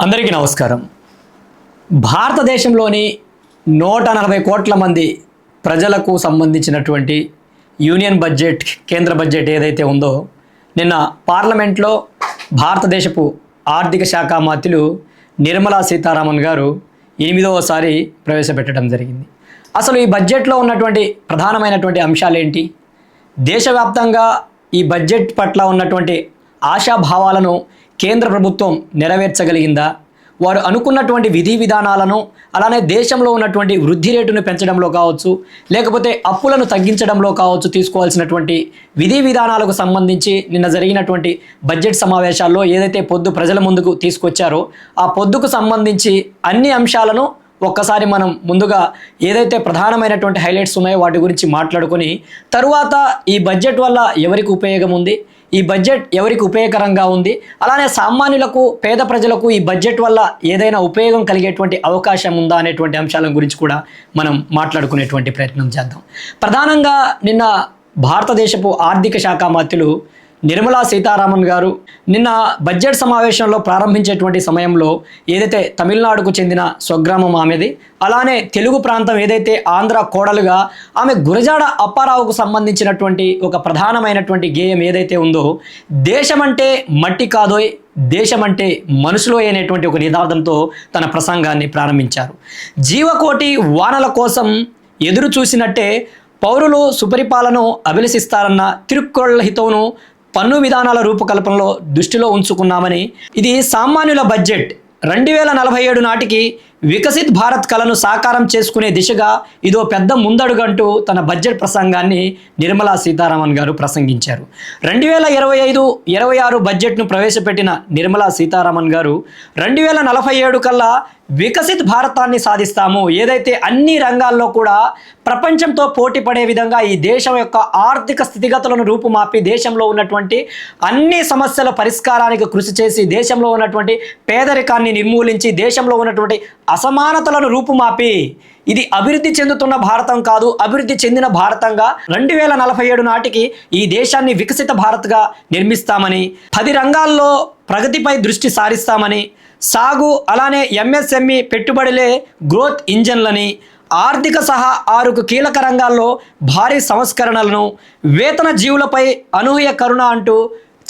అందరికీ నమస్కారం. భారతదేశంలోని 140 కోట్ల మంది ప్రజలకు సంబంధించినటువంటి యూనియన్ బడ్జెట్, కేంద్ర బడ్జెట్ ఏదైతే ఉందో నిన్న పార్లమెంట్లో భారతదేశపు ఆర్థిక శాఖ మంత్రులు నిర్మలా సీతారామన్ గారు 8వసారి ప్రవేశపెట్టడం జరిగింది. అసలు ఈ బడ్జెట్లో ఉన్నటువంటి ప్రధానమైనటువంటి అంశాలు ఏంటి? దేశవ్యాప్తంగా ఈ బడ్జెట్ పట్ల ఉన్నటువంటి ఆశాభావాలను కేంద్ర ప్రభుత్వం నెరవేర్చగలిగిందా? వారు అనుకున్నటువంటి విధి విధానాలను, అలానే దేశంలో ఉన్నటువంటి వృద్ధి రేటును పెంచడంలో కావచ్చు, లేకపోతే అప్పులను తగ్గించడంలో కావచ్చు, తీసుకోవాల్సినటువంటి విధి విధానాలకు సంబంధించి నిన్న జరిగినటువంటి బడ్జెట్ సమావేశాల్లో ఏదైతే పొద్దు ప్రజల ముందుకు తీసుకొచ్చారో ఆ పొద్దుకు సంబంధించి అన్ని అంశాలను ఒక్కసారి మనం ముందుగా ఏదైతే ప్రధానమైనటువంటి హైలైట్స్ ఉన్నాయో వాటి గురించి మాట్లాడుకొని తరువాత ఈ బడ్జెట్ వల్ల ఎవరికి ఉపయోగం ఉంది, ఈ బడ్జెట్ ఎవరికి ఉపయోగకరంగా ఉంది, అలానే సామాన్యులకు, పేద ప్రజలకు ఈ బడ్జెట్ వల్ల ఏదైనా ఉపయోగం కలిగేటువంటి అవకాశం ఉందా అనేటువంటి అంశాల గురించి కూడా మనం మాట్లాడుకునేటువంటి ప్రయత్నం చేద్దాం. ప్రధానంగా నిన్న భారతదేశపు ఆర్థిక శాఖ మంత్రులు నిర్మలా సీతారామన్ గారు నిన్న బడ్జెట్ సమావేశంలో ప్రారంభించేటువంటి సమయంలో ఏదైతే తమిళనాడుకు చెందిన స్వగ్రామం ఆమెది, అలానే తెలుగు ప్రాంతం ఏదైతే ఆంధ్ర కోడలుగా ఆమె గురజాడ అప్పారావుకు సంబంధించినటువంటి ఒక ప్రధానమైనటువంటి గేయం ఏదైతే ఉందో, దేశమంటే మట్టి కాదోయ్, దేశమంటే మనుషులో అనేటువంటి ఒక నినాదంతో తన ప్రసంగాన్ని ప్రారంభించారు. జీవకోటి వానల కోసం ఎదురు చూసినట్టే పౌరులు సుపరిపాలన అభిలషిస్తారన్న తిరుక్కోళ్ల హితవును పన్ను విధానాల రూపకల్పనలో దృష్టిలో ఉంచుకున్నామని, ఇది సామాన్యుల బడ్జెట్ 2047 నాటికి వికసిత్ భారత్ కలను సాకారం చేసుకునే దిశగా ఇదో పెద్ద ముందడుగంటూ తన బడ్జెట్ ప్రసంగాన్ని నిర్మలా సీతారామన్ గారు ప్రసంగించారు. 2025-26 బడ్జెట్ను ప్రవేశపెట్టిన నిర్మలా సీతారామన్ గారు 2047 కల్లా వికసిత్ భారతాన్ని సాధిస్తాము, ఏదైతే అన్ని రంగాల్లో కూడా ప్రపంచంతో పోటీ పడే విధంగా ఈ దేశం యొక్క ఆర్థిక స్థితిగతులను రూపుమాపి దేశంలో ఉన్నటువంటి అన్ని సమస్యల పరిష్కారానికి కృషి చేసి దేశంలో ఉన్నటువంటి పేదరికాన్ని నిర్మూలించి దేశంలో ఉన్నటువంటి అసమానతలను రూపుమాపి ఇది అభివృద్ధి చెందుతున్న భారతం కాదు, అభివృద్ధి చెందిన భారతంగా 2047 నాటికి ఈ దేశాన్ని వికసిత భారత్గా నిర్మిస్తామని, 10 రంగాల్లో ప్రగతిపై దృష్టి సారిస్తామని, సాగు అలానే ఎంఎస్ఎంఈ పెట్టుబడులే గ్రోత్ ఇంజన్లని, ఆర్థిక సహా 6 కీలక రంగాల్లో భారీ సంస్కరణలను, వేతన జీవులపై అనూహ్య కరుణ అంటూ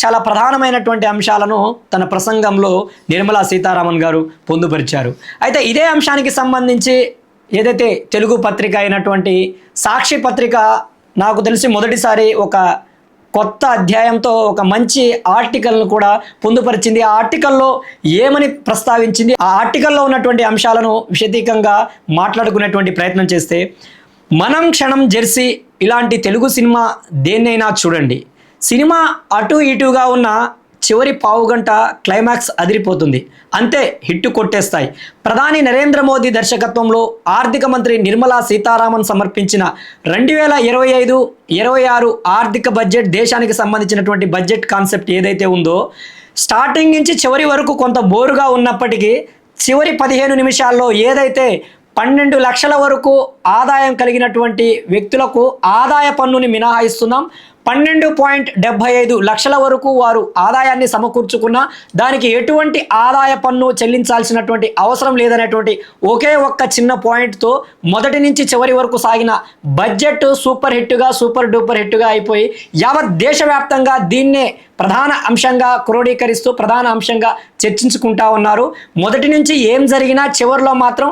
చాలా ప్రధానమైనటువంటి అంశాలను తన ప్రసంగంలో నిర్మలా సీతారామన్ గారు పొందుపరిచారు. అయితే ఇదే అంశానికి సంబంధించి ఏదైతే తెలుగు పత్రిక అయినటువంటి సాక్షి పత్రిక నాకు తెలిసి మొదటిసారి ఒక కొత్త అధ్యాయంతో ఒక మంచి ఆర్టికల్ను కూడా పొందుపరిచింది. ఆ ఆర్టికల్లో ఏమని ప్రస్తావించింది, ఆ ఆర్టికల్లో ఉన్నటువంటి అంశాలను విశదీకంగా మాట్లాడుకునేటువంటి ప్రయత్నం చేస్తే, మనం క్షణం జెర్సీ ఇలాంటి తెలుగు సినిమా దేన్నైనా చూడండి, సినిమా అటు ఇటుగా ఉన్న చివరి పావుగంట క్లైమాక్స్ అదిరిపోతుంది, అంతే హిట్టు కొట్టేస్తాయి. ప్రధాని నరేంద్ర మోదీ దర్శకత్వంలో ఆర్థిక మంత్రి నిర్మలా సీతారామన్ సమర్పించిన 2025-26 ఆర్థిక బడ్జెట్ దేశానికి సంబంధించినటువంటి బడ్జెట్ కాన్సెప్ట్ ఏదైతే ఉందో, స్టార్టింగ్ నుంచి చివరి వరకు కొంత బోరుగా ఉన్నప్పటికీ చివరి 15 నిమిషాల్లో ఏదైతే 12 లక్షల వరకు ఆదాయం కలిగినటువంటి వ్యక్తులకు ఆదాయ పన్నుని మినహాయిస్తున్నాం, 12.75 లక్షల వరకు వారు ఆదాయాన్ని సమకూర్చుకున్న దానికి ఎటువంటి ఆదాయ పన్ను చెల్లించాల్సినటువంటి అవసరం లేదనేటువంటి ఒకే ఒక్క చిన్న పాయింట్తో మొదటి నుంచి చివరి వరకు సాగిన బడ్జెట్ సూపర్ హిట్గా, సూపర్ డూపర్ హిట్గా అయిపోయి యావత్ దేశవ్యాప్తంగా దీన్నే ప్రధాన అంశంగా క్రోడీకరిస్తూ ప్రధాన అంశంగా చర్చించుకుంటా ఉన్నారు. మొదటి నుంచి ఏం జరిగినా చివరిలో మాత్రం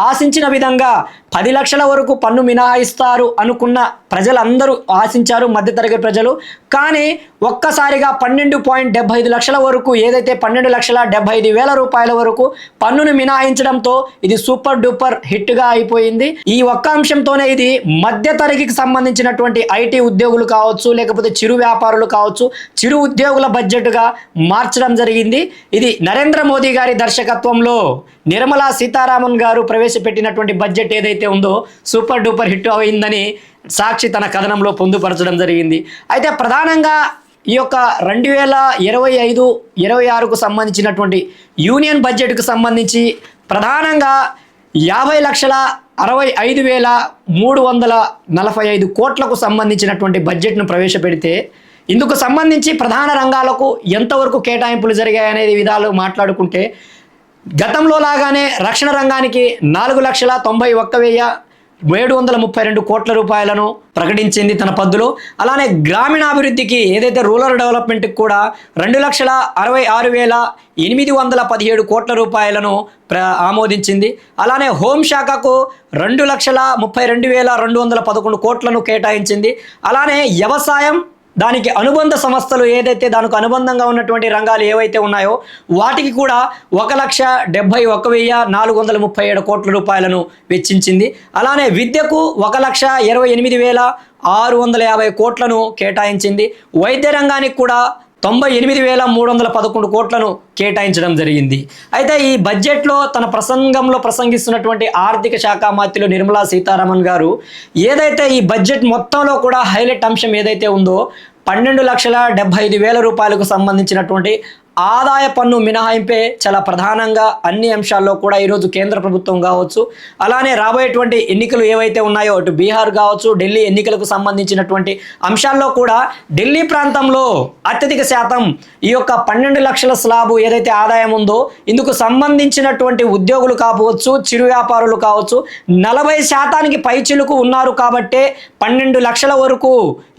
ఆశించిన విధంగా 10 లక్షల వరకు పన్ను మినహాయిస్తారు అనుకున్న ప్రజలందరూ ఆశించారు, మధ్యతరగతి ప్రజలు. కానీ ఒక్కసారిగా 12.75 లక్షల వరకు ఏదైతే 12,75,000 రూపాయల వరకు పన్నును మినహాయించడంతో ఇది సూపర్ డూపర్ హిట్గా అయిపోయింది. ఈ ఒక్క అంశంతోనే ఇది మధ్యతరగతికి సంబంధించినటువంటి ఐటీ ఉద్యోగులు కావచ్చు, లేకపోతే చిరు వ్యాపారులు కావచ్చు, చిరు ఉద్యోగుల బడ్జెట్గా మార్చడం జరిగింది. ఇది నరేంద్ర మోదీ గారి దర్శకత్వంలో నిర్మలా సీతారామన్ గారు ప్రవేశపెట్టినటువంటి బడ్జెట్ ఏదైతే ఉందో సూపర్ డూపర్ హిట్ అయిందని సాక్షి తన కథనంలో పొందుపరచడం జరిగింది. అయితే ప్రధానంగా ఈ యొక్క 2025-26కు సంబంధించినటువంటి యూనియన్ బడ్జెట్కు సంబంధించి ప్రధానంగా 50,65,345 కోట్లకు సంబంధించినటువంటి బడ్జెట్ను ప్రవేశపెడితే ఇందుకు సంబంధించి ప్రధాన రంగాలకు ఎంతవరకు కేటాయింపులు జరిగాయనే విధాలు మాట్లాడుకుంటే గతంలో లాగానే రక్షణ రంగానికి 4,91,732 కోట్ల రూపాయలను ప్రకటించింది తన పద్దులో. అలానే గ్రామీణాభివృద్ధికి ఏదైతే రూరల్ డెవలప్మెంట్కి కూడా 2,66,817 కోట్ల రూపాయలను ఆమోదించింది. అలానే హోంశాఖకు 2,32,211 కోట్లను కేటాయించింది. అలానే వ్యవసాయం, దానికి అనుబంధ సంస్థలు ఏదైతే దానికి అనుబంధంగా ఉన్నటువంటి రంగాలు ఏవైతే ఉన్నాయో వాటికి కూడా 1,71,437 కోట్ల రూపాయలను వెచ్చించింది. అలానే విద్యకు 1,28,650 కోట్లను కేటాయించింది. వైద్య రంగానికి కూడా 98,311 కోట్లను కేటాయించడం జరిగింది. అయితే ఈ బడ్జెట్లో తన ప్రసంగంలో ప్రసంగిస్తున్నటువంటి ఆర్థిక శాఖ మంత్రి నిర్మలా సీతారామన్ గారు ఏదైతే ఈ బడ్జెట్ మొత్తంలో కూడా హైలైట్ అంశం ఏదైతే ఉందో 12,75,000 రూపాయలకు సంబంధించినటువంటి ఆదాయ పన్ను మినహాయింపే చాలా ప్రధానంగా అన్ని అంశాల్లో కూడా ఈరోజు కేంద్ర ప్రభుత్వం కావచ్చు, అలానే రాబోయేటువంటి ఎన్నికలు ఏవైతే ఉన్నాయో అటు బీహార్ కావచ్చు, ఢిల్లీ ఎన్నికలకు సంబంధించినటువంటి అంశాల్లో కూడా ఢిల్లీ ప్రాంతంలో అత్యధిక శాతం ఈ యొక్క 12 లక్షల స్లాబు ఏదైతే ఆదాయం ఉందో ఇందుకు సంబంధించినటువంటి ఉద్యోగులు కావచ్చు, చిరు వ్యాపారులు కావచ్చు 40% పైచిలుకు ఉన్నారు. కాబట్టే 12 లక్షల వరకు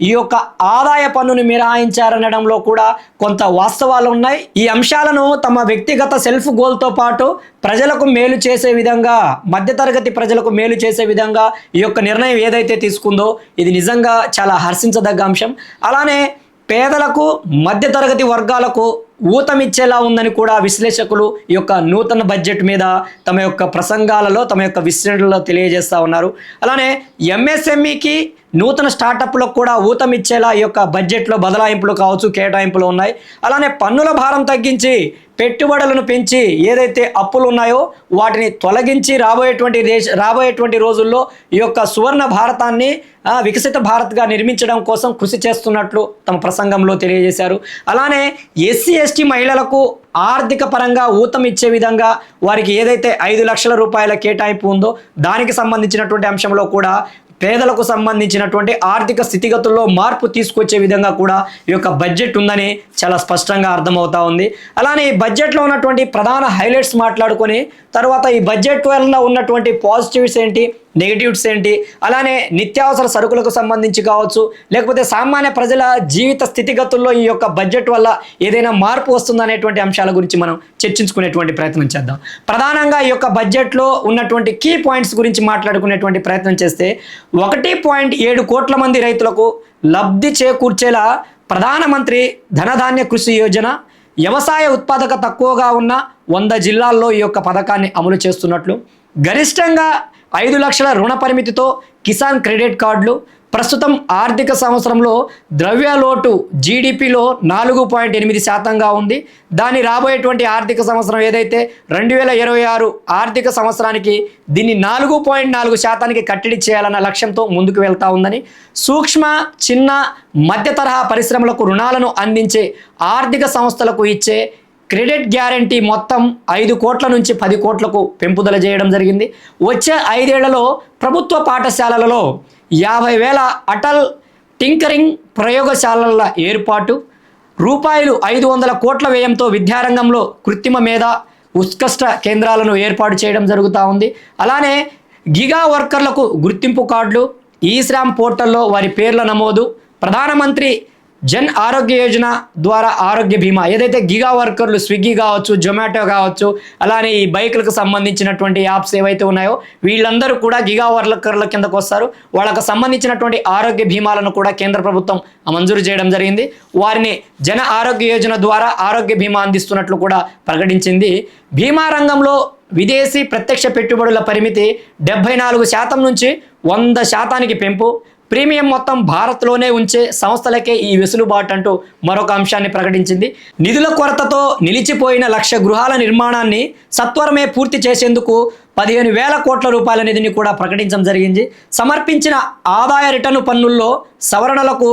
ఈ యొక్క ఆదాయ పన్నును మినహాయించారనడంలో కూడా కొంత వాస్తవాలు ఉన్నాయి. ఈ అంశాలను తమ వ్యక్తిగత సెల్ఫ్ గోల్తో పాటు ప్రజలకు మేలు చేసే విధంగా, మధ్యతరగతి ప్రజలకు మేలు చేసే విధంగా ఈ యొక్క నిర్ణయం ఏదైతే తీసుకుందో ఇది నిజంగా చాలా హర్షించదగ్గ అంశం. అలానే పేదలకు, మధ్యతరగతి వర్గాలకు ఊతమిచ్చేలా ఉందని కూడా విశ్లేషకులు ఈ యొక్క నూతన బడ్జెట్ మీద తమ యొక్క ప్రసంగాలలో, తమ యొక్క విశ్లేషణలో తెలియజేస్తూ ఉన్నారు. అలానే ఎంఎస్ఎంఈకి, నూతన స్టార్టప్లకు కూడా ఊతమిచ్చేలా ఈ యొక్క బడ్జెట్లో బదలాయింపులు కావచ్చు, కేటాయింపులు ఉన్నాయి. అలానే పన్నుల భారం తగ్గించి పెట్టుబడులను పెంచి ఏదైతే అప్పులు ఉన్నాయో వాటిని తొలగించి రాబోయేటువంటి రోజుల్లో ఈ యొక్క సువర్ణ భారతాన్ని వికసిత భారత్గా నిర్మించడం కోసం కృషి చేస్తున్నట్లు తమ ప్రసంగంలో తెలియజేశారు. అలానే ఎస్సీ ఎస్టీ మహిళలకు ఆర్థిక పరంగా ఊతం ఇచ్చే విధంగా వారికి ఏదైతే 5 లక్షల రూపాయల కేటాయింపు ఉందో దానికి సంబంధించినటువంటి అంశంలో కూడా పేదలకు సంబంధించినటువంటి ఆర్థిక స్థితిగతుల్లో మార్పు తీసుకొచ్చే విధంగా కూడా ఈ యొక్క బడ్జెట్ ఉందని చాలా స్పష్టంగా అర్థమవుతా ఉంది. అలానే ఈ బడ్జెట్లో ఉన్నటువంటి ప్రధాన హైలైట్స్ మాట్లాడుకొని తర్వాత ఈ బడ్జెట్ వల్ల ఉన్నటువంటి పాజిటివ్స్ ఏంటి, నెగిటివ్స్ ఏంటి, అలానే నిత్యావసర సరుకులకు సంబంధించి కావచ్చు, లేకపోతే సామాన్య ప్రజల జీవిత స్థితిగతుల్లో ఈ యొక్క బడ్జెట్ వల్ల ఏదైనా మార్పు వస్తుందనేటువంటి అంశాల గురించి మనం చర్చించుకునేటువంటి ప్రయత్నం చేద్దాం. ప్రధానంగా ఈ యొక్క బడ్జెట్లో ఉన్నటువంటి కీ పాయింట్స్ గురించి మాట్లాడుకునేటువంటి ప్రయత్నం చేస్తే 1.7 కోట్ల మంది రైతులకు లబ్ధి చేకూర్చేలా ప్రధానమంత్రి ధనధాన్య కృషి యోజన, వ్యవసాయ ఉత్పాదక తక్కువగా ఉన్న 100 జిల్లాల్లో ఈ యొక్క పథకాన్ని అమలు చేస్తున్నట్లు, గరిష్టంగా 5 లక్షల రుణ పరిమితితో కిసాన్ క్రెడిట్ కార్డులు, ప్రస్తుతం ఆర్థిక సంవత్సరంలో ద్రవ్యలోటు జీడిపిలో 4.8% ఉంది. దాని రాబోయేటువంటి ఆర్థిక సంవత్సరం ఏదైతే 2026 ఆర్థిక సంవత్సరానికి దీన్ని 4.4% కట్టడి చేయాలన్న లక్ష్యంతో ముందుకు వెళ్తా ఉందని, సూక్ష్మ, చిన్న, మధ్య తరహా పరిశ్రమలకు రుణాలను అందించే ఆర్థిక సంస్థలకు ఇచ్చే క్రెడిట్ గ్యారంటీ మొత్తం 5 కోట్ల నుంచి 10 కోట్లకు పెంపుదల చేయడం జరిగింది. వచ్చే 5 ఏళ్లలో ప్రభుత్వ పాఠశాలలలో 50,000 అటల్ టింకరింగ్ ప్రయోగశాలల ఏర్పాటు, రూపాయలు 500 కోట్ల వ్యయంతో విద్యారంగంలో కృత్రిమ మేధ, ఉత్కృష్ట కేంద్రాలను ఏర్పాటు చేయడం జరుగుతూ ఉంది. అలానే గిగా వర్కర్లకు గుర్తింపు కార్డులు, ఈశ్రామ్ పోర్టల్లో వారి పేర్ల నమోదు, ప్రధానమంత్రి జన్ ఆరోగ్య యోజన ద్వారా ఆరోగ్య బీమా, ఏదైతే గిగా వర్కర్లు స్విగ్గీ కావచ్చు, జొమాటో కావచ్చు, అలానే ఈ బైకులకు సంబంధించినటువంటి యాప్స్ ఏవైతే ఉన్నాయో వీళ్ళందరూ కూడా గిగా వర్కర్ల కిందకు వస్తారు. వాళ్ళకు సంబంధించినటువంటి ఆరోగ్య బీమాలను కూడా కేంద్ర ప్రభుత్వం మంజూరు చేయడం జరిగింది. వారిని జన ఆరోగ్య యోజన ద్వారా ఆరోగ్య బీమా అందిస్తున్నట్లు కూడా ప్రకటించింది. బీమా రంగంలో విదేశీ ప్రత్యక్ష పెట్టుబడుల పరిమితి 74% నుంచి 100% పెంపు, ప్రీమియం మొత్తం భారత్లోనే ఉంచే సంస్థలకే ఈ వెసులుబాటు అంటూ మరొక అంశాన్ని ప్రకటించింది. నిధుల కొరతతో నిలిచిపోయిన 1,00,000 గృహాల నిర్మాణాన్ని సత్వరమే పూర్తి చేసేందుకు 15,000 కోట్ల రూపాయల నిధిని కూడా ప్రకటించడం జరిగింది. సమర్పించిన ఆదాయ రిటర్ను పన్నుల్లో సవరణలకు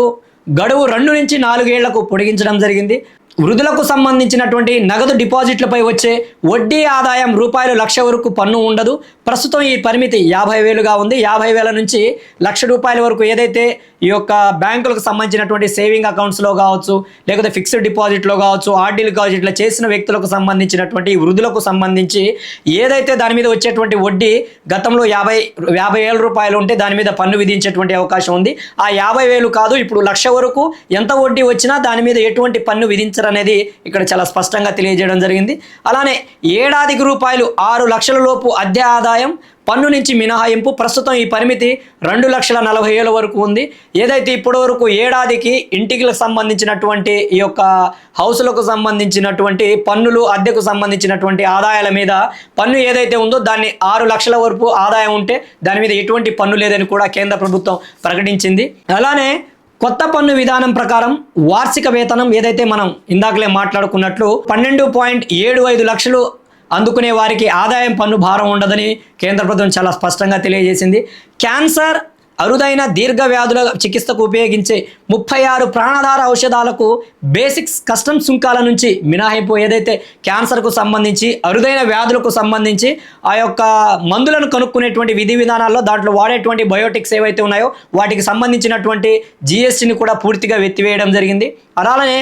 గడువు 2 నుంచి 4 ఏళ్లకు పొడిగించడం జరిగింది. వృద్ధులకు సంబంధించినటువంటి నగదు డిపాజిట్లపై వచ్చే వడ్డీ ఆదాయం రూ1,00,000 వరకు పన్ను ఉండదు. ప్రస్తుతం ఈ పరిమితి 50,000గా ఉంది. 50,000 నుంచి ₹1,00,000 వరకు ఏదైతే ఈ యొక్క బ్యాంకులకు సంబంధించినటువంటి సేవింగ్ అకౌంట్స్లో కావచ్చు, లేకపోతే ఫిక్స్డ్ డిపాజిట్లో కావచ్చు, ఆర్డీలు కావచ్చు, ఇట్లా చేసిన వ్యక్తులకు సంబంధించినటువంటి వృద్ధులకు సంబంధించి ఏదైతే దాని మీద వచ్చేటువంటి వడ్డీ గతంలో 50,000 రూపాయలు ఉంటే దాని మీద పన్ను విధించేటువంటి అవకాశం ఉంది. ఆ 50,000 కాదు, ఇప్పుడు 1,00,000 వరకు ఎంత వడ్డీ వచ్చినా దాని మీద ఎటువంటి పన్ను విధించరు అనేది ఇక్కడ చాలా స్పష్టంగా తెలియజేయడం జరిగింది. అలానే ఏడాదికి ₹6 లక్షల లోపు అద్దె ఆదాయం పన్ను నుంచి మినహాయింపు. ప్రస్తుతం ఈ పరిమితి 2,40,000 వరకు ఉంది. ఏదైతే ఇప్పటి వరకు ఏడాదికి ఇంటికి సంబంధించినటువంటి ఈ యొక్క హౌస్లకు సంబంధించినటువంటి పన్నులు, అద్దెకు సంబంధించినటువంటి ఆదాయాల మీద పన్ను ఏదైతే ఉందో దాన్ని 6 లక్షల వరకు ఆదాయం ఉంటే దాని మీద ఎటువంటి పన్ను లేదని కూడా కేంద్ర ప్రభుత్వం ప్రకటించింది. అలానే కొత్త పన్ను విధానం ప్రకారం వార్షిక వేతనం ఏదైతే మనం ఇందాకలే మాట్లాడుకున్నట్లు 12.75 లక్షలు అందుకునే వారికి ఆదాయం పన్ను భారం ఉండదని కేంద్ర ప్రభుత్వం చాలా స్పష్టంగా తెలియజేసింది. క్యాన్సర్, అరుదైన దీర్ఘ వ్యాధుల చికిత్సకు ఉపయోగించే 36 ప్రాణాధార ఔషధాలకు బేసిక్స్ కస్టమ్స్ సుంకాల నుంచి మినహాయింపు. ఏదైతే క్యాన్సర్కు సంబంధించి, అరుదైన వ్యాధులకు సంబంధించి ఆ యొక్క మందులను కనుక్కునేటువంటి విధి విధానాల్లో దాంట్లో వాడేటువంటి బయోటిక్స్ ఏవైతే ఉన్నాయో వాటికి సంబంధించినటువంటి GSTని కూడా పూర్తిగా ఎత్తివేయడం జరిగింది. అలానే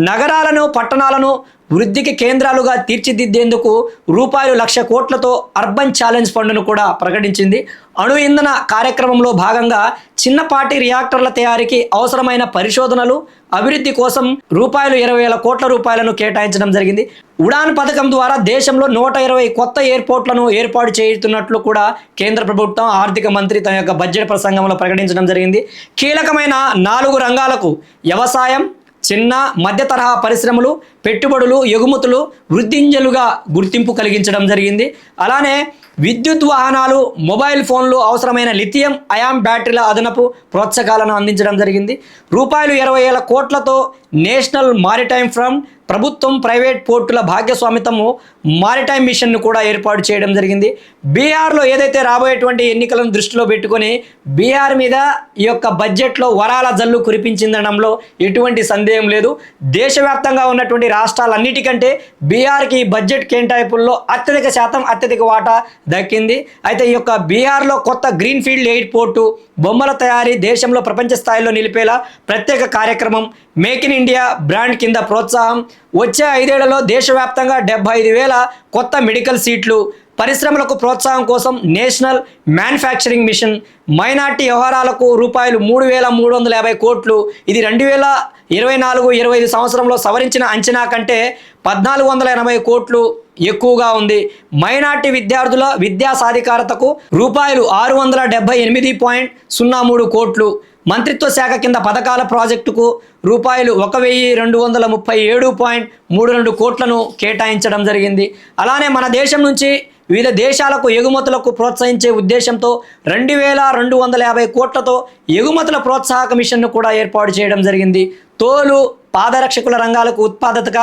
నగరాలను, పట్టణాలను వృద్ధికి కేంద్రాలుగా తీర్చిదిద్దేందుకు ₹1,00,000 కోట్లతో అర్బన్ ఛాలెంజ్ ఫండ్ను కూడా ప్రకటించింది. అణు ఇంధన కార్యక్రమంలో భాగంగా చిన్నపాటి రియాక్టర్ల తయారీకి అవసరమైన పరిశోధనలు, అభివృద్ధి కోసం ₹20,000 కోట్లను కేటాయించడం జరిగింది. ఉడాన్ పథకం ద్వారా దేశంలో 120 కొత్త ఎయిర్పోర్ట్లను ఏర్పాటు చేస్తున్నట్లు కూడా కేంద్ర ప్రభుత్వం ఆర్థిక మంత్రి తన యొక్క బడ్జెట్ ప్రసంగంలో ప్రకటించడం జరిగింది. కీలకమైన 4 రంగాలకు వ్యవసాయం, చిన్న మధ్య తరహా పరిశ్రమలు, పెట్టుబడులు, ఎగుమతులు వృద్ధింజలుగా గుర్తింపు కలిగించడం జరిగింది. అలానే విద్యుత్ వాహనాలు, మొబైల్ ఫోన్లు, అవసరమైన లిథియం అయాన్ బ్యాటరీల అదనపు ప్రోత్సాహకాలను అందించడం జరిగింది. ₹20,000 కోట్లతో నేషనల్ మారిటైమ్ ఫండ్ ప్రభుత్వం, ప్రైవేట్ పోర్టుల భాగస్వామిత్వము మారిటైమ్ మిషన్ను కూడా ఏర్పాటు చేయడం జరిగింది. బీహార్లో ఏదైతే రాబోయేటువంటి ఎన్నికలను దృష్టిలో పెట్టుకొని బీహార్ మీద ఈ యొక్క బడ్జెట్లో వరాల జల్లు కురిపించిందనడంలో ఎటువంటి సందేహం లేదు. దేశవ్యాప్తంగా ఉన్నటువంటి రాష్ట్రాలన్నిటికంటే బీహార్కి ఈ బడ్జెట్ కేటాయింపుల్లో అత్యధిక వాటా దక్కింది. అయితే ఈ యొక్క బీహార్లో కొత్త గ్రీన్ఫీల్డ్ ఎయిర్పోర్టు, బొమ్మల తయారీ దేశంలో ప్రపంచ స్థాయిలో నిలిపేలా ప్రత్యేక కార్యక్రమం, మేక్ ఇన్ ఇండియా బ్రాండ్ కింద ప్రోత్సాహం, వచ్చే 5 ఏళ్లలో దేశవ్యాప్తంగా 75,000 కొత్త మెడికల్ సీట్లు, పరిశ్రమలకు ప్రోత్సాహం కోసం నేషనల్ మ్యానుఫ్యాక్చరింగ్ మిషన్, మైనార్టీ వ్యవహారాలకు ₹3,350 కోట్లు. ఇది 2024-25 సంవత్సరంలో సవరించిన అంచనా కంటే 1,480 కోట్లు ఎక్కువగా ఉంది. మైనార్టీ విద్యార్థుల విద్యా సాధికారతకు ₹678.03 కోట్లు. మంత్రిత్వ శాఖ కింద పథకాల ప్రాజెక్టుకు ₹1,237.32 కోట్లను కేటాయించడం జరిగింది. అలానే మన దేశం నుంచి వివిధ దేశాలకు ఎగుమతులకు ప్రోత్సహించే ఉద్దేశంతో 2,250 కోట్లతో ఎగుమతుల ప్రోత్సాహక మిషన్ను కూడా ఏర్పాటు చేయడం జరిగింది. తోలు, పాదరక్షకుల రంగాలకు ఉత్పాదకత,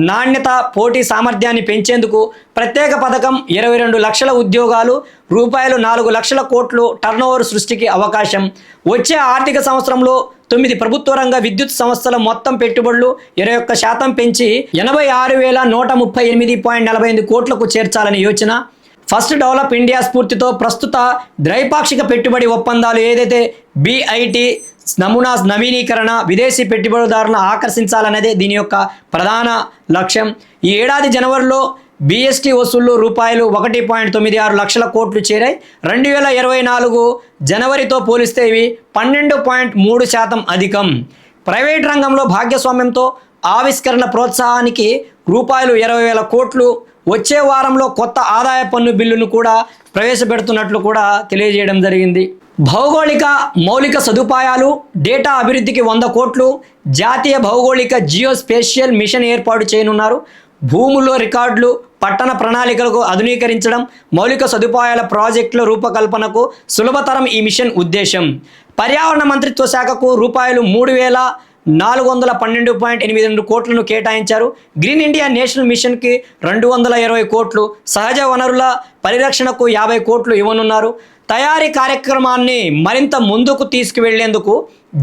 నాణ్యత, పోటీ సామర్థ్యాన్ని పెంచేందుకు ప్రత్యేక పథకం, 22 లక్షల ఉద్యోగాలు, ₹4 లక్షల కోట్లు టర్నోవర్ సృష్టికి అవకాశం. వచ్చే ఆర్థిక సంవత్సరంలో 9 ప్రభుత్వ రంగ విద్యుత్ సంస్థల మొత్తం పెట్టుబడులు 21% పెంచి 86,138.45 కోట్లకు చేర్చాలని యోచన. ఫస్ట్ డెవలప్ ఇండియా స్ఫూర్తితో ప్రస్తుత ద్వైపాక్షిక పెట్టుబడి ఒప్పందాలు ఏదైతే BIT నమూనా నవీకరణ, విదేశీ పెట్టుబడిదారులను ఆకర్షించాలనేదే దీని యొక్క ప్రధాన లక్ష్యం. ఈ ఏడాది జనవరిలో BST వసూళ్లు ₹1.96 లక్షల కోట్లు చేరాయి. 2024 జనవరితో పోలిస్తే ఇవి 12.3% అధికం. ప్రైవేట్ రంగంలో భాగస్వామ్యంతో ఆవిష్కరణ ప్రోత్సాహానికి ₹20,000 కోట్లు. వచ్చే వారంలో కొత్త ఆదాయ పన్ను బిల్లును కూడా ప్రవేశపెడుతున్నట్లు కూడా తెలియజేయడం జరిగింది. భౌగోళిక మౌలిక సదుపాయాలు, డేటా అభివృద్ధికి 100 కోట్లు. జాతీయ భౌగోళిక జియోస్పేషియల్ మిషన్ ఏర్పాటు చేయనున్నారు. భూముల్లో రికార్డులు, పట్టణ ప్రణాళికలకు ఆధునీకరించడం, మౌలిక సదుపాయాల ప్రాజెక్టుల రూపకల్పనకు సులభతరం ఈ మిషన్ ఉద్దేశం. పర్యావరణ మంత్రిత్వ శాఖకు ₹412.82 కోట్లను కేటాయించారు. గ్రీన్ ఇండియా నేషనల్ మిషన్కి 220 కోట్లు, సహజ వనరుల పరిరక్షణకు 50 కోట్లు ఇవ్వనున్నారు. తయారీ కార్యక్రమాన్ని మరింత ముందుకు తీసుకువెళ్లేందుకు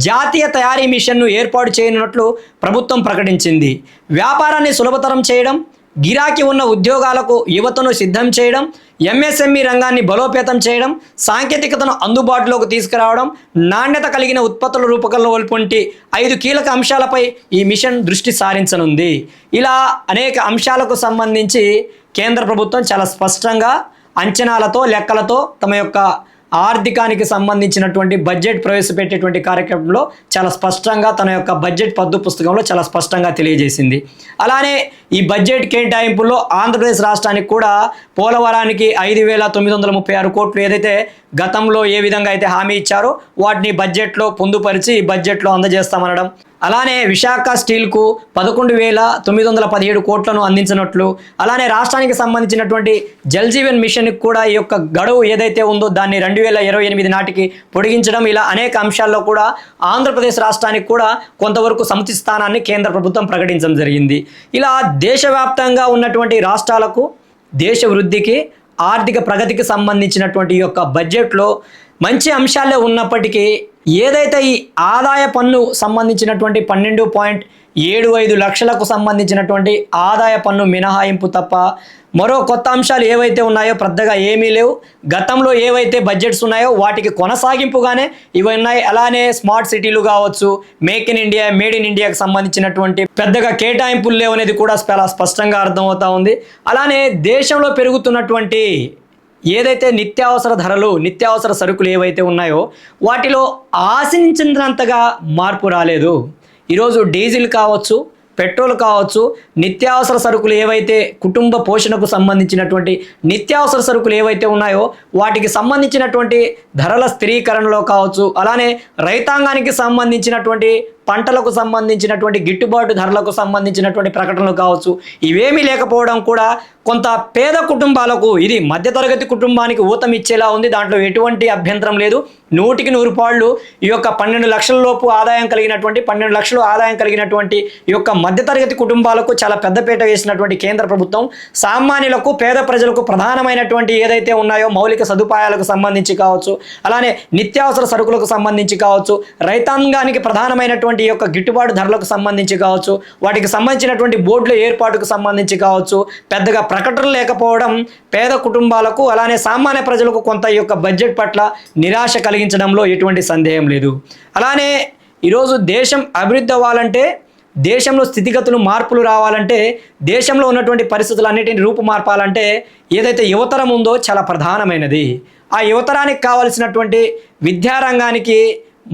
జాతీయ తయారీ మిషన్ను ఏర్పాటు చేయనున్నట్లు ప్రభుత్వం ప్రకటించింది. వ్యాపారాన్ని సులభతరం చేయడం, గిరాకీ ఉన్న ఉద్యోగాలకు యువతను సిద్ధం చేయడం, ఎంఎస్ఎంఈ రంగాన్ని బలోపేతం చేయడం, సాంకేతికతను అందుబాటులోకి తీసుకురావడం, నాణ్యత కలిగిన ఉత్పత్తుల రూపకల్పన వంటి 5 కీలక అంశాలపై ఈ మిషన్ దృష్టి సారించనుంది. ఇలా అనేక అంశాలకు సంబంధించి కేంద్ర ప్రభుత్వం చాలా స్పష్టంగా అంచనాలతో, లెక్కలతో తమ యొక్క ఆర్థికానికి సంబంధించినటువంటి బడ్జెట్ ప్రవేశపెట్టేటువంటి కార్యక్రమంలో చాలా స్పష్టంగా తన యొక్క బడ్జెట్ పద్దు పుస్తకంలో చాలా స్పష్టంగా తెలియజేసింది. అలానే ఈ బడ్జెట్ కేటాయింపుల్లో ఆంధ్రప్రదేశ్ రాష్ట్రానికి కూడా పోలవరానికి 5,936 కోట్లు ఏదైతే గతంలో ఏ విధంగా అయితే హామీ ఇచ్చారో వాటిని బడ్జెట్లో పొందుపరిచి బడ్జెట్లో అందజేస్తామనడం, అలానే విశాఖ స్టీల్కు 11,917 కోట్లను అందించినట్లు, అలానే రాష్ట్రానికి సంబంధించినటువంటి జల్ జీవన్ మిషన్కి కూడా ఈ యొక్క గడువు ఏదైతే ఉందో దాన్ని 2028 నాటికి పొడిగించడం, ఇలా అనేక అంశాల్లో కూడా ఆంధ్రప్రదేశ్ రాష్ట్రానికి కూడా కొంతవరకు సముచిత స్థానాన్ని కేంద్ర ప్రభుత్వం ప్రకటించడం జరిగింది. ఇలా దేశవ్యాప్తంగా ఉన్నటువంటి రాష్ట్రాలకు దేశ వృద్ధికి, ఆర్థిక ప్రగతికి సంబంధించినటువంటి ఈ యొక్క బడ్జెట్లో మంచి అంశాలే ఉన్నప్పటికీ ఏదైతే ఈ ఆదాయ పన్ను సంబంధించినటువంటి 12.75 లక్షలకు సంబంధించినటువంటి ఆదాయ పన్ను మినహాయింపు తప్ప మరో కొత్త అంశాలు ఏవైతే ఉన్నాయో పెద్దగా ఏమీ లేవు. గతంలో ఏవైతే బడ్జెట్స్ ఉన్నాయో వాటికి కొనసాగింపుగానే ఇవి ఉన్నాయి. అలానే స్మార్ట్ సిటీలు కావచ్చు, make in India, made in ఇండియాకి సంబంధించినటువంటి పెద్దగా కేటాయింపులు లేవనేది కూడా చాలా స్పష్టంగా అర్థమవుతా ఉంది. అలానే దేశంలో పెరుగుతున్నటువంటి ఏదైతే నిత్యావసర ధరలు, నిత్యావసర సరుకులు ఏవైతే ఉన్నాయో వాటిలో ఆశించినంతగా మార్పు రాలేదు. ఈరోజు డీజిల్ కావచ్చు, పెట్రోల్ కావచ్చు, నిత్యావసర సరుకులు ఏవైతే కుటుంబ పోషణకు సంబంధించినటువంటి నిత్యావసర సరుకులు ఏవైతే ఉన్నాయో వాటికి సంబంధించినటువంటి ధరల స్థిరీకరణలో కావచ్చు, అలానే రైతాంగానికి సంబంధించినటువంటి పంటలకు సంబంధించినటువంటి గిట్టుబాటు ధరలకు సంబంధించినటువంటి ప్రకటనలు కావచ్చు, ఇవేమీ లేకపోవడం కూడా కొంత పేద కుటుంబాలకు, ఇది మధ్యతరగతి కుటుంబానికి ఊతం ఇచ్చేలా ఉంది. దాంట్లో ఎటువంటి అభ్యంతరం లేదు. 100కి 100 పాళ్ళు ఈ యొక్క 12 లక్షల లోపు ఆదాయం కలిగినటువంటి 12 లక్షలు ఆదాయం కలిగినటువంటి ఈ యొక్క మధ్యతరగతి కుటుంబాలకు చాలా పెద్దపీట వేసినటువంటి కేంద్ర ప్రభుత్వం సామాన్యులకు, పేద ప్రజలకు ప్రధానమైనటువంటి ఏదైతే ఉన్నాయో మౌలిక సదుపాయాలకు సంబంధించి కావచ్చు, అలానే నిత్యావసర సరుకులకు సంబంధించి కావచ్చు, రైతాంగానికి ప్రధానమైనటువంటి ఈ యొక్క గిట్టుబాటు ధరలకు సంబంధించి కావచ్చు, వాటికి సంబంధించినటువంటి బోర్డుల ఏర్పాటుకు సంబంధించి కావచ్చు పెద్దగా ప్రకటనలు లేకపోవడం పేద కుటుంబాలకు, అలానే సామాన్య ప్రజలకు కొంత ఈ యొక్క బడ్జెట్ పట్ల నిరాశ కలిగించడంలో ఎటువంటి సందేహం లేదు. అలానే ఈరోజు దేశం అభివృద్ధి అవ్వాలంటే, దేశంలో స్థితిగతులు మార్పులు రావాలంటే, దేశంలో ఉన్నటువంటి పరిస్థితులన్నిటిని రూపుమార్పాలంటే ఏదైతే యువతరం ఉందో చాలా ప్రధానమైనది. ఆ యువతరానికి కావాల్సినటువంటి విద్యారంగానికి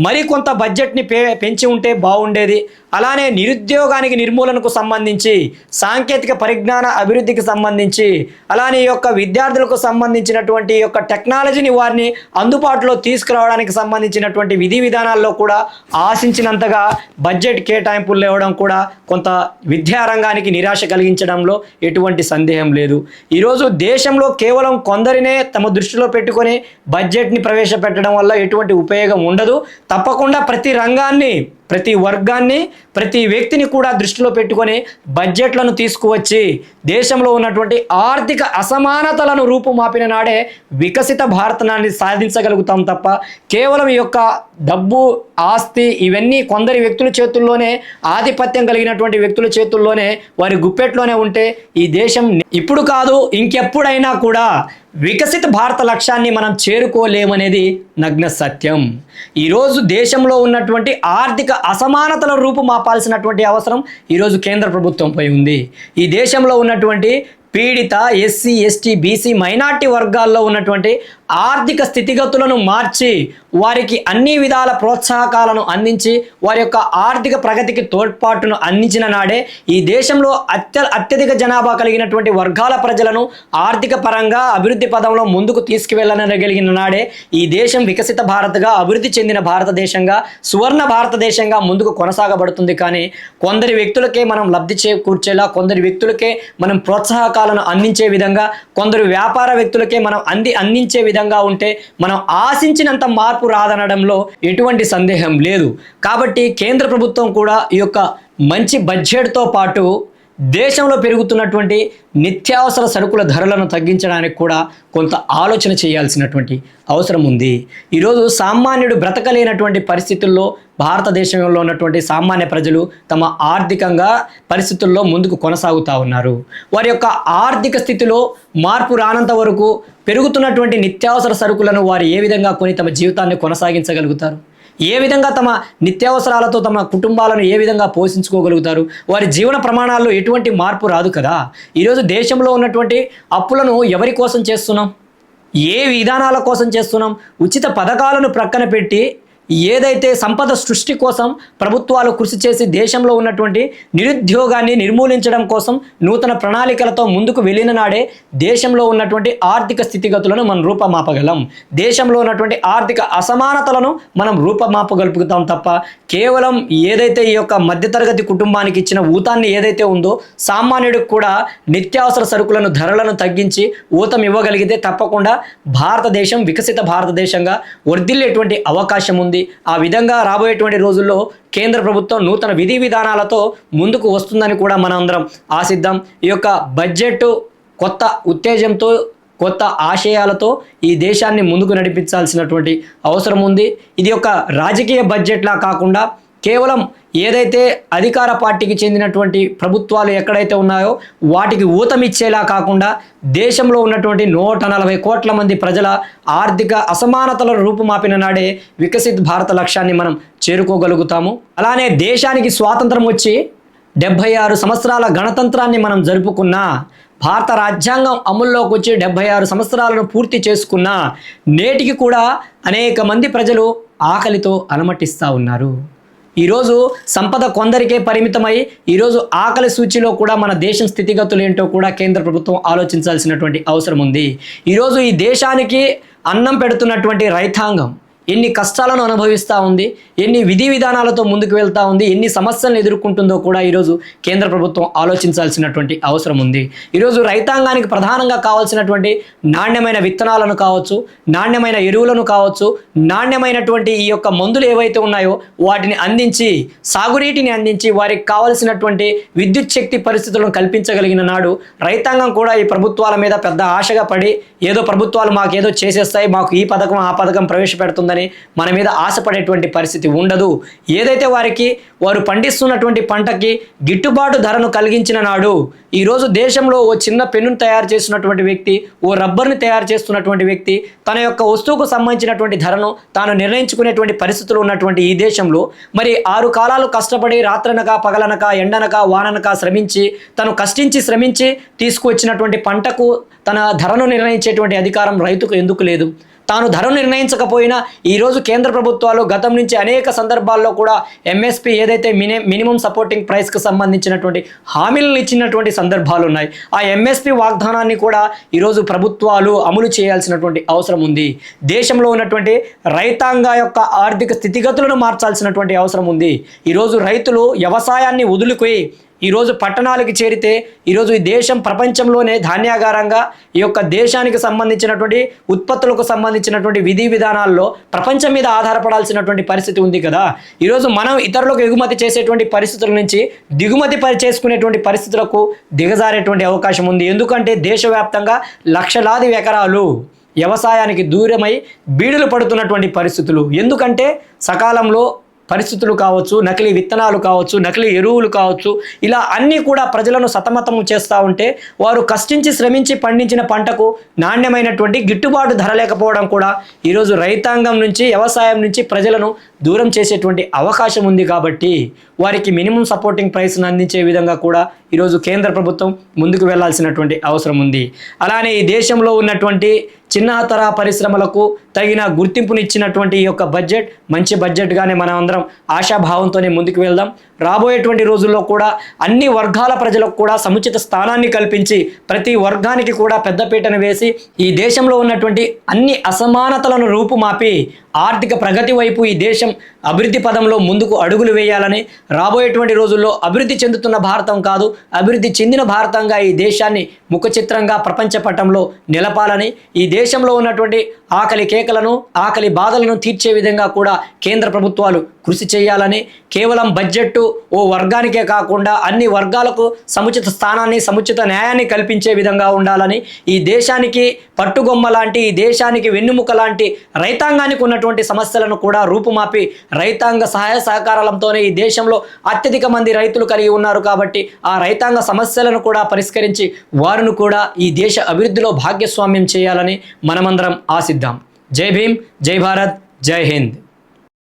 మరికొంత బడ్జెట్ని పెంచి ఉంటే బాగుండేది. అలానే నిరుద్యోగానికి నిర్మూలనకు సంబంధించి, సాంకేతిక పరిజ్ఞాన అభివృద్ధికి సంబంధించి, అలానే ఈ యొక్క విద్యార్థులకు సంబంధించినటువంటి యొక్క టెక్నాలజీని వారిని అందుబాటులో తీసుకురావడానికి సంబంధించినటువంటి విధి విధానాల్లో కూడా ఆశించినంతగా బడ్జెట్ కేటాయింపులు లేవడం కూడా కొంత విద్యారంగానికి నిరాశ కలిగించడంలో ఎటువంటి సందేహం లేదు. ఈరోజు దేశంలో కేవలం కొందరినే తమ దృష్టిలో పెట్టుకొని బడ్జెట్ని ప్రవేశపెట్టడం వల్ల ఎటువంటి ఉపయోగం ఉండదు. తప్పకుండా ప్రతి రంగాన్ని, ప్రతి వర్గాన్ని, ప్రతి వ్యక్తిని కూడా దృష్టిలో పెట్టుకొని బడ్జెట్లను తీసుకువచ్చి దేశంలో ఉన్నటువంటి ఆర్థిక అసమానతలను రూపుమాపిన నాడే వికసిత భారతాన్ని సాధించగలుగుతాం తప్ప కేవలం ఈ యొక్క డబ్బు, ఆస్తి ఇవన్నీ కొందరి వ్యక్తుల చేతుల్లోనే, ఆధిపత్యం కలిగినటువంటి వ్యక్తుల చేతుల్లోనే, వారి గుప్పెట్లోనే ఉంటే ఈ దేశం ఇప్పుడు కాదు ఇంకెప్పుడైనా కూడా వికసిత భారత లక్ష్యాన్ని మనం చేరుకోలేమనేది నగ్న సత్యం. ఈరోజు దేశంలో ఉన్నటువంటి ఆర్థిక అసమానతల రూపుమాపాల్సినటువంటి అవసరం ఈరోజు కేంద్ర ప్రభుత్వంపై ఉంది. ఈ దేశంలో ఉన్నటువంటి పీడిత ఎస్సీ, ఎస్టీ, బీసీ, మైనార్టీ వర్గాల్లో ఉన్నటువంటి ఆర్థిక స్థితిగతులను మార్చి వారికి అన్ని విధాల ప్రోత్సాహకాలను అందించి వారి యొక్క ఆర్థిక ప్రగతికి తోడ్పాటును అందించిన నాడే ఈ దేశంలో అత్యధిక జనాభా కలిగినటువంటి వర్గాల ప్రజలను ఆర్థిక పరంగా అభివృద్ధి పదంలో ముందుకు తీసుకువెళ్ళగలిగిన నాడే ఈ దేశం వికసిత భారత్గా, అభివృద్ధి చెందిన భారతదేశంగా, సువర్ణ భారతదేశంగా ముందుకు కొనసాగబడుతుంది. కానీ కొందరి వ్యక్తులకే మనం లబ్ధి చేకూర్చేలా, కొందరి వ్యక్తులకే మనం ప్రోత్సాహకాలను అందించే విధంగా, కొందరు వ్యాపార వ్యక్తులకే మనం అందించే విధంగా ఉంటే మనం ఆశించినంత మార్పు రాదనడంలో ఎటువంటి సందేహం లేదు. కాబట్టి కేంద్ర ప్రభుత్వం కూడా ఈ యొక్క మంచి బడ్జెట్తో పాటు దేశంలో పెరుగుతున్నటువంటి నిత్యావసర సరుకుల ధరలను తగ్గించడానికి కూడా కొంత ఆలోచన చేయాల్సినటువంటి అవసరం ఉంది. ఈరోజు సామాన్యుడు బ్రతకలేనటువంటి పరిస్థితుల్లో భారతదేశంలో ఉన్నటువంటి సామాన్య ప్రజలు తమ ఆర్థికంగా పరిస్థితుల్లో ముందుకు కొనసాగుతూ ఉన్నారు. వారి యొక్క ఆర్థిక స్థితిలో మార్పు రానంత వరకు పెరుగుతున్నటువంటి నిత్యావసర సరుకులను వారు ఏ విధంగా కొని తమ జీవితాన్ని కొనసాగించగలుగుతారు? ఏ విధంగా తమ నిత్యావసరాలతో తమ కుటుంబాలను ఏ విధంగా పోషించుకోగలుగుతారు? వారి జీవన ప్రమాణాల్లో ఎటువంటి మార్పు రాదు కదా. ఈరోజు దేశంలో ఉన్నటువంటి అప్పులను ఎవరి కోసం చేస్తున్నాం? ఏ విధానాల కోసం చేస్తున్నాం? ఉచిత పథకాలను ప్రక్కన పెట్టి ఏదైతే సంపద సృష్టి కోసం ప్రభుత్వాలు కృషి చేసి దేశంలో ఉన్నటువంటి నిరుద్యోగాన్ని నిర్మూలించడం కోసం నూతన ప్రణాళికలతో ముందుకు వెళ్ళిన నాడే దేశంలో ఉన్నటువంటి ఆర్థిక స్థితిగతులను మనం రూపమాపగలం. దేశంలో ఉన్నటువంటి ఆర్థిక అసమానతలను మనం రూపమాపగలుగుతాం తప్ప కేవలం ఏదైతే ఈ యొక్క మధ్యతరగతి కుటుంబానికి ఇచ్చిన ఊతాన్ని ఏదైతే ఉందో సామాన్యుడికి కూడా నిత్యావసర సరుకులను ధరలను తగ్గించి ఊతం ఇవ్వగలిగితే తప్పకుండా భారతదేశం వికసిత భారతదేశంగా వర్ధిల్లేటువంటి అవకాశం ఉంది. ఆ విధంగా రాబోయేటువంటి రోజుల్లో కేంద్ర ప్రభుత్వం నూతన విధి విధానాలతో ముందుకు వస్తుందని కూడా మనం అందరం ఆశిద్దాం. ఈ యొక్క బడ్జెట్ కొత్త ఉత్తేజంతో కొత్త ఆశయాలతో ఈ దేశాన్ని ముందుకు నడిపించాల్సినటువంటి అవసరం ఉంది. ఇది ఒక రాజకీయ బడ్జెట్లా కాకుండా కేవలం ఏదైతే అధికార పార్టీకి చెందినటువంటి ప్రభుత్వాలు ఎక్కడైతే ఉన్నాయో వాటికి ఊతమిచ్చేలా కాకుండా దేశంలో ఉన్నటువంటి 140 కోట్ల మంది ప్రజల ఆర్థిక అసమానతలను రూపుమాపిన నాడే వికసిత్ భారత లక్ష్యాన్ని మనం చేరుకోగలుగుతాము. అలానే దేశానికి స్వాతంత్రం వచ్చి 76 సంవత్సరాల గణతంత్రాన్ని మనం జరుపుకున్నా, భారత రాజ్యాంగం అమల్లోకి వచ్చి 76 సంవత్సరాలను పూర్తి చేసుకున్నా నేటికి కూడా అనేక మంది ప్రజలు ఆకలితో అలమటిస్తూ ఉన్నారు. ఈరోజు సంపద కొందరికే పరిమితమై ఈరోజు ఆకలి సూచిలో కూడా మన దేశం స్థితిగతులు ఏంటో కూడా కేంద్ర ప్రభుత్వం ఆలోచించాల్సినటువంటి అవసరం ఉంది. ఈరోజు ఈ దేశానికి అన్నం పెడుతున్నటువంటి రైతాంగం ఎన్ని కష్టాలను అనుభవిస్తూ ఉంది, ఎన్ని విధి విధానాలతో ముందుకు వెళ్తూ ఉంది, ఎన్ని సమస్యలను ఎదుర్కొంటుందో కూడా ఈరోజు కేంద్ర ప్రభుత్వం ఆలోచించాల్సినటువంటి అవసరం ఉంది. ఈరోజు రైతాంగానికి ప్రధానంగా కావాల్సినటువంటి నాణ్యమైన విత్తనాలను కావచ్చు, నాణ్యమైన ఎరువులను కావచ్చు, నాణ్యమైనటువంటి ఈ యొక్క మందులు ఏవైతే ఉన్నాయో వాటిని అందించి సాగునీటిని అందించి వారికి కావాల్సినటువంటి విద్యుత్ శక్తి పరిస్థితులను కల్పించగలిగిన నాడు రైతాంగం కూడా ఈ ప్రభుత్వాల మీద పెద్ద ఆశగా పడి ఏదో ప్రభుత్వాలు మాకేదో చేసేస్తాయి, మాకు ఈ పథకం ఆ పథకం ప్రవేశపెడుతుందని మన మీద ఆశపడేటువంటి పరిస్థితి ఉండదు. ఏదైతే వారు పండిస్తున్నటువంటి పంటకి గిట్టుబాటు ధరను కలిగించిన నాడు ఈరోజు దేశంలో ఓ చిన్న పెన్నును తయారు చేస్తున్నటువంటి వ్యక్తి, ఓ రబ్బర్ని తయారు చేస్తున్నటువంటి వ్యక్తి తన యొక్క వస్తువుకు సంబంధించినటువంటి ధరను తాను నిర్ణయించుకునేటువంటి పరిస్థితులు ఉన్నటువంటి ఈ దేశంలో మరి 6 కాలాలు కష్టపడి రాత్రనక పగలనక ఎండనక వాననక శ్రమించి తను కష్టించి శ్రమించి తీసుకువచ్చినటువంటి పంటకు తన ధరను నిర్ణయించేటువంటి అధికారం రైతుకు ఎందుకు లేదు? తాను ధరను నిర్ణయించకపోయినా ఈరోజు కేంద్ర ప్రభుత్వాలు గతం నుంచి అనేక సందర్భాల్లో కూడా ఎంఎస్పి ఏదైతే మినిమం సపోర్టింగ్ ప్రైస్కి సంబంధించినటువంటి హామీలను ఇచ్చినటువంటి సందర్భాలు ఉన్నాయి. ఆ ఎంఎస్పి వాగ్దానాన్ని కూడా ఈరోజు ప్రభుత్వాలు అమలు చేయాల్సినటువంటి అవసరం ఉంది. దేశంలో ఉన్నటువంటి రైతాంగ యొక్క ఆర్థిక స్థితిగతులను మార్చాల్సినటువంటి అవసరం ఉంది. ఈరోజు రైతులు వ్యవసాయాన్ని వదులుకొని ఈరోజు పట్టణాలకు చేరితే ఈరోజు ఈ దేశం ప్రపంచంలోనే ధాన్యాగారంగా ఈ యొక్క దేశానికి సంబంధించినటువంటి ఉత్పత్తులకు సంబంధించినటువంటి విధి విధానాల్లో ప్రపంచం మీద ఆధారపడాల్సినటువంటి పరిస్థితి ఉంది కదా. ఈరోజు మనం ఇతరులకు ఎగుమతి చేసేటువంటి పరిస్థితుల నుంచి దిగుమతి చేసుకునేటువంటి పరిస్థితులకు దిగజారేటువంటి అవకాశం ఉంది. ఎందుకంటే దేశవ్యాప్తంగా లక్షలాది ఎకరాలు వ్యవసాయానికి దూరమై బీడులు పడుతున్నటువంటి పరిస్థితులు. ఎందుకంటే సకాలంలో పరిస్థితులు కావచ్చు, నకిలీ విత్తనాలు కావచ్చు, నకిలీ ఎరువులు కావచ్చు, ఇలా అన్నీ కూడా ప్రజలను సతమతం చేస్తూ ఉంటే వారు కష్టించి శ్రమించి పండించిన పంటకు నాణ్యమైనటువంటి గిట్టుబాటు ధర లేకపోవడం కూడా ఈరోజు రైతాంగం నుంచి వ్యవసాయం నుంచి ప్రజలను దూరం చేసేటువంటి అవకాశం ఉంది. కాబట్టి వారికి మినిమం సపోర్టింగ్ ప్రైస్ను అందించే విధంగా కూడా ఈరోజు కేంద్ర ప్రభుత్వం ముందుకు వెళ్లాల్సినటువంటి అవసరం ఉంది. అలానే ఈ దేశంలో ఉన్నటువంటి చిన్న తరహా పరిశ్రమలకు తగిన గుర్తింపునిచ్చినటువంటి ఈ యొక్క బడ్జెట్ మంచి బడ్జెట్గానే మనం అందరం ఆశాభావంతోనే ముందుకు వెళ్దాం. రాబోయేటువంటి రోజుల్లో కూడా అన్ని వర్గాల ప్రజలకు కూడా సముచిత స్థానాన్ని కల్పించి ప్రతి వర్గానికి కూడా పెద్దపీటను వేసి ఈ దేశంలో ఉన్నటువంటి అన్ని అసమానతలను రూపుమాపి ఆర్థిక ప్రగతి వైపు ఈ దేశం అభివృద్ధి పదంలో ముందుకు అడుగులు వేయాలని, రాబోయేటువంటి రోజుల్లో అభివృద్ధి చెందుతున్న భారతం కాదు అభివృద్ధి చెందిన భారతంగా ఈ దేశాన్ని ముఖ చిత్రంగా ప్రపంచ పటంలో నిలపాలని, ఈ దేశంలో ఉన్నటువంటి ఆకలి కేకలను, ఆకలి బాధలను తీర్చే విధంగా కూడా కేంద్ర ప్రభుత్వాలు కృషి చేయాలని, కేవలం బడ్జెట్ ఓ వర్గానికే కాకుండా అన్ని వర్గాలకు సముచిత స్థానాన్ని, సముచిత న్యాయాన్ని కల్పించే విధంగా ఉండాలని, ఈ దేశానికి పట్టుగొమ్మ లాంటి, ఈ దేశానికి వెన్నుముక లాంటి రైతాంగానికి ఉన్నటువంటి సమస్యలను కూడా రూపుమాపి రైతాంగ సహాయ సహకారాలతోనే ఈ దేశంలో అత్యధిక మంది రైతులు కలిగి ఉన్నారు కాబట్టి ఆ రైతాంగ సమస్యలను కూడా పరిష్కరించి వారిని కూడా ఈ దేశ అభివృద్ధిలో భాగస్వామ్యం చేయాలని మనమందరం ఆశిద్దాం. జై భీమ్, జై భారత్, జై హింద్.